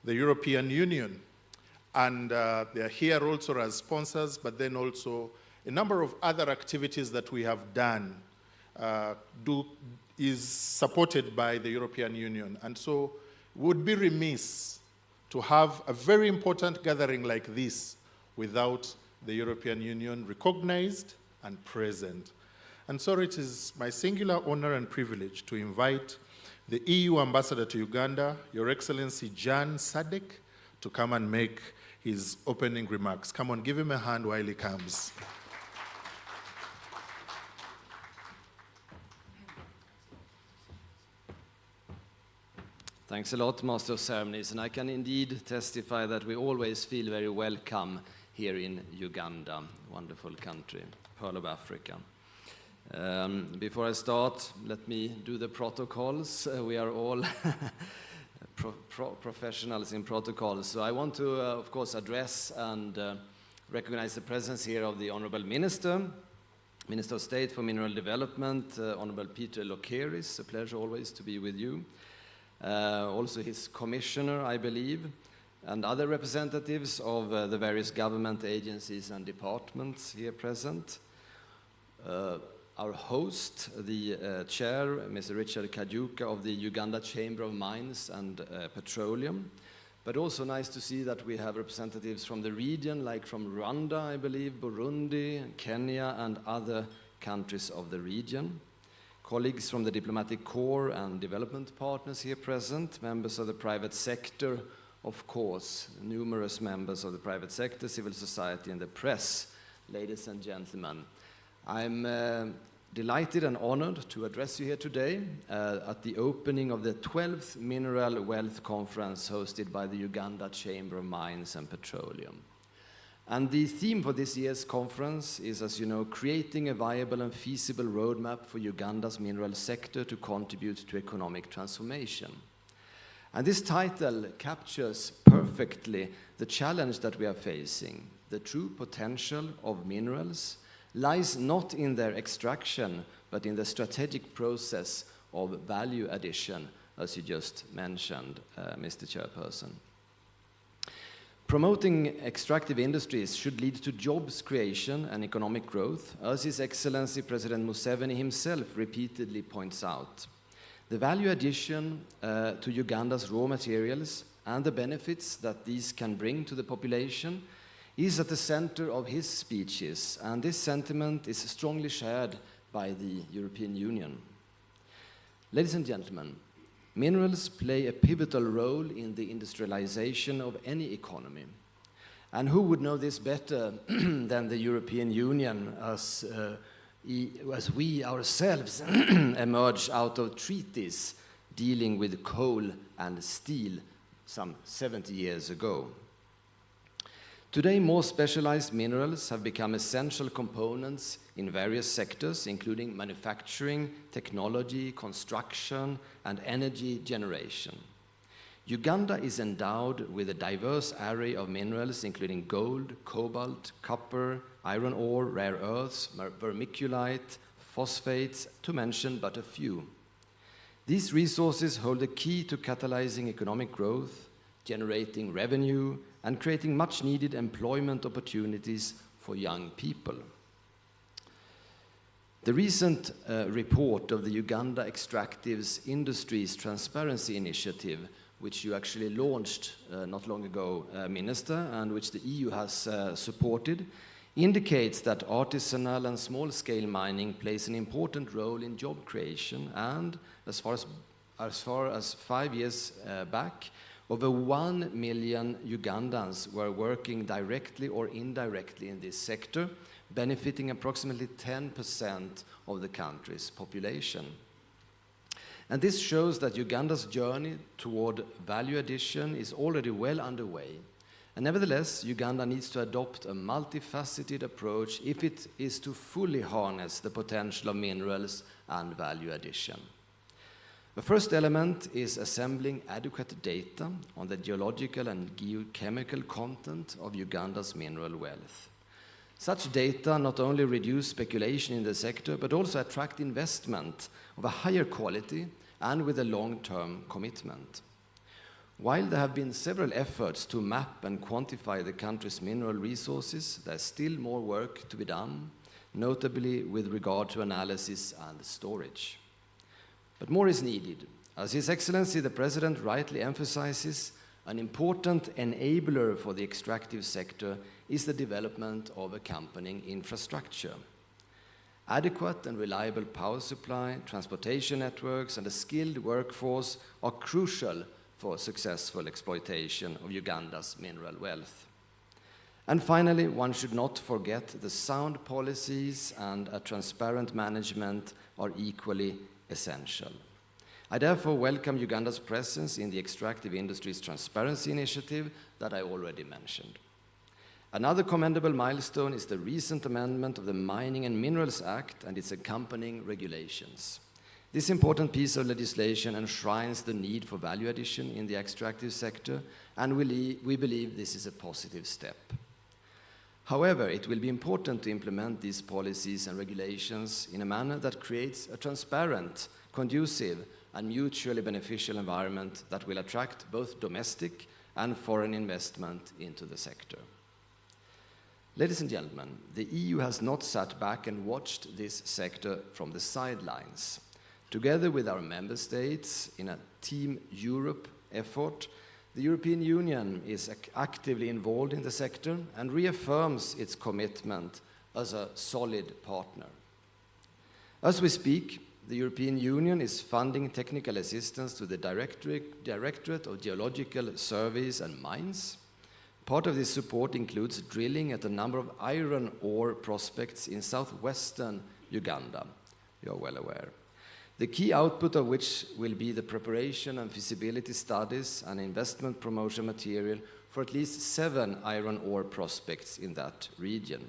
the European Union. And they are here also as sponsors, but then also a number of other activities that we have done is supported by the European Union. And so it would be remiss to have a very important gathering like this without the European Union recognized and present. And so it is my singular honor and privilege to invite the EU Ambassador to Uganda, Your Excellency Jan Sadek, to come and make his opening remarks. Come on, give him a hand while he comes. Thanks a lot, Master of Ceremonies, and I can indeed testify that we always feel very welcome here in Uganda, wonderful country, Pearl of Africa. Before I start, let me do the protocols. We are all professionals in protocols, so I want to, of course, address and recognize the presence here of the Honorable Minister of State for Mineral Development, Honorable Peter Lokeris. A pleasure always to be with you. Also his commissioner, I believe, and other representatives of the various government agencies and departments here present. Our host, the chair, Mr. Richard Kajuka of the Uganda Chamber of Mines and Petroleum. But also nice to see that we have representatives from the region, like from Rwanda, I believe, Burundi, Kenya, and other countries of the region. Colleagues from the diplomatic corps and development partners here present, members of the private sector, of course, numerous members of the private sector, civil society, and the press. Ladies and gentlemen, I'm delighted and honored to address you here today at the opening of the 12th Mineral Wealth Conference hosted by the Uganda Chamber of Mines and Petroleum. And the theme for this year's conference is, as you know, creating a viable and feasible roadmap for Uganda's mineral sector to contribute to economic transformation. And this title captures perfectly the challenge that we are facing. The true potential of minerals lies not in their extraction, but in the strategic process of value addition, as you just mentioned, Mr. Chairperson. Promoting extractive industries should lead to jobs creation and economic growth, as His Excellency President Museveni himself repeatedly points out. The value addition to Uganda's raw materials and the benefits that these can bring to the population is at the center of his speeches, and this sentiment is strongly shared by the European Union. Ladies and gentlemen, minerals play a pivotal role in the industrialization of any economy. And who would know this better than the European Union as we ourselves emerge out of treaties dealing with coal and steel some 70 years ago. Today, more specialized minerals have become essential components in various sectors, including manufacturing, technology, construction, and energy generation. Uganda is endowed with a diverse array of minerals, including gold, cobalt, copper, iron ore, rare earths, vermiculite, phosphates, to mention but a few. These resources hold the key to catalyzing economic growth, generating revenue, and creating much-needed employment opportunities for young people. The recent report of the Uganda Extractives Industries Transparency Initiative, which you actually launched not long ago, Minister, and which the EU has supported, indicates that artisanal and small-scale mining plays an important role in job creation, and as far as 5 years back, over 1 million Ugandans were working directly or indirectly in this sector, benefiting approximately 10% of the country's population. And this shows that Uganda's journey toward value addition is already well underway. And nevertheless, Uganda needs to adopt a multifaceted approach if it is to fully harness the potential of minerals and value addition. The first element is assembling adequate data on the geological and geochemical content of Uganda's mineral wealth. Such data not only reduce speculation in the sector, but also attract investment of a higher quality and with a long-term commitment. While there have been several efforts to map and quantify the country's mineral resources, there's still more work to be done, notably with regard to analysis and storage. But more is needed. As His Excellency the President rightly emphasizes, an important enabler for the extractive sector is the development of accompanying infrastructure. Adequate and reliable power supply, transportation networks, and a skilled workforce are crucial for successful exploitation of Uganda's mineral wealth. And finally, one should not forget the sound policies and a transparent management are equally essential. I therefore welcome Uganda's presence in the Extractive Industries Transparency Initiative that I already mentioned. Another commendable milestone is the recent amendment of the Mining and Minerals Act and its accompanying regulations. This important piece of legislation enshrines the need for value addition in the extractive sector, and we believe this is a positive step. However, it will be important to implement these policies and regulations in a manner that creates a transparent, conducive, and mutually beneficial environment that will attract both domestic and foreign investment into the sector. Ladies and gentlemen, the EU has not sat back and watched this sector from the sidelines. Together with our member states in a Team Europe effort, the European Union is actively involved in the sector and reaffirms its commitment as a solid partner. As we speak, the European Union is funding technical assistance to the Directorate of Geological Surveys and Mines. Part of this support includes drilling at a number of iron ore prospects in southwestern Uganda, you are well aware. The key output of which will be the preparation and feasibility studies and investment promotion material for at least 7 iron ore prospects in that region.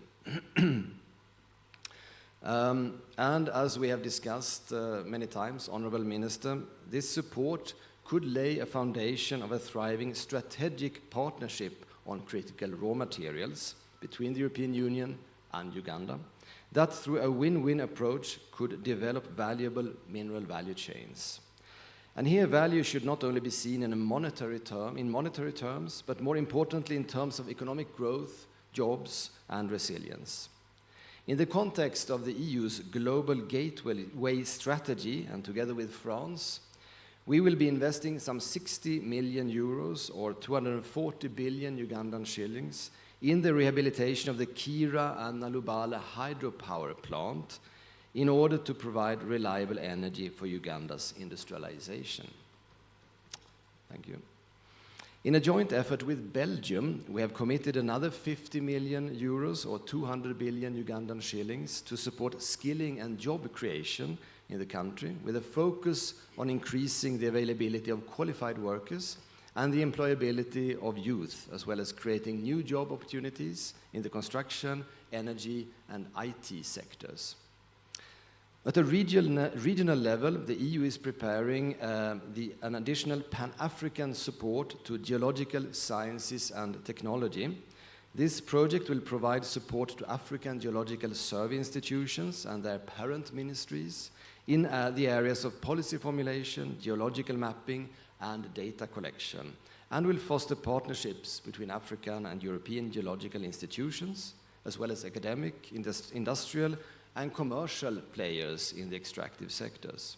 And as we have discussed many times, Honourable Minister, this support could lay a foundation of a thriving strategic partnership on critical raw materials between the European Union and Uganda, that through a win-win approach could develop valuable mineral value chains. And here value should not only be seen in monetary terms, but more importantly in terms of economic growth, jobs, and resilience. In the context of the EU's Global Gateway strategy, and together with France, we will be investing some 60 million euros or 240 billion Ugandan shillings in the rehabilitation of the Kira and Nalubala hydropower plant in order to provide reliable energy for Uganda's industrialization. Thank you. In a joint effort with Belgium, we have committed another 50 million euros or 200 billion Ugandan shillings to support skilling and job creation in the country, with a focus on increasing the availability of qualified workers and the employability of youth, as well as creating new job opportunities in the construction, energy, and IT sectors. At a regional level, the EU is preparing an additional Pan-African support to geological sciences and technology. This project will provide support to African geological survey institutions and their parent ministries in the areas of policy formulation, geological mapping, and data collection, and will foster partnerships between African and European geological institutions, as well as academic, industrial, and commercial players in the extractive sectors.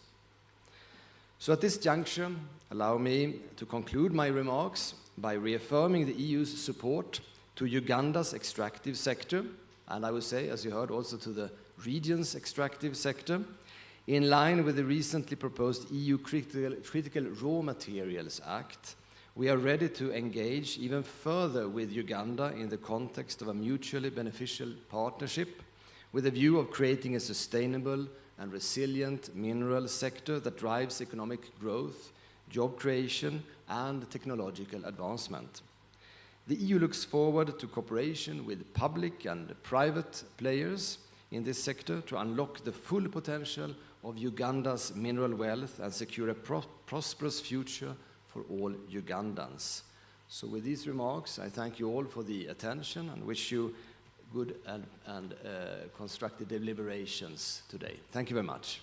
So at this juncture, allow me to conclude my remarks by reaffirming the EU's support to Uganda's extractive sector, and I would say, as you heard, also to the region's extractive sector, in line with the recently proposed EU Critical Raw Materials Act. We are ready to engage even further with Uganda in the context of a mutually beneficial partnership with a view of creating a sustainable and resilient mineral sector that drives economic growth, job creation, and technological advancement. The EU looks forward to cooperation with public and private players in this sector to unlock the full potential of Uganda's mineral wealth and secure a prosperous future for all Ugandans. So with these remarks, I thank you all for the attention and wish you good and constructive deliberations today. Thank you very much.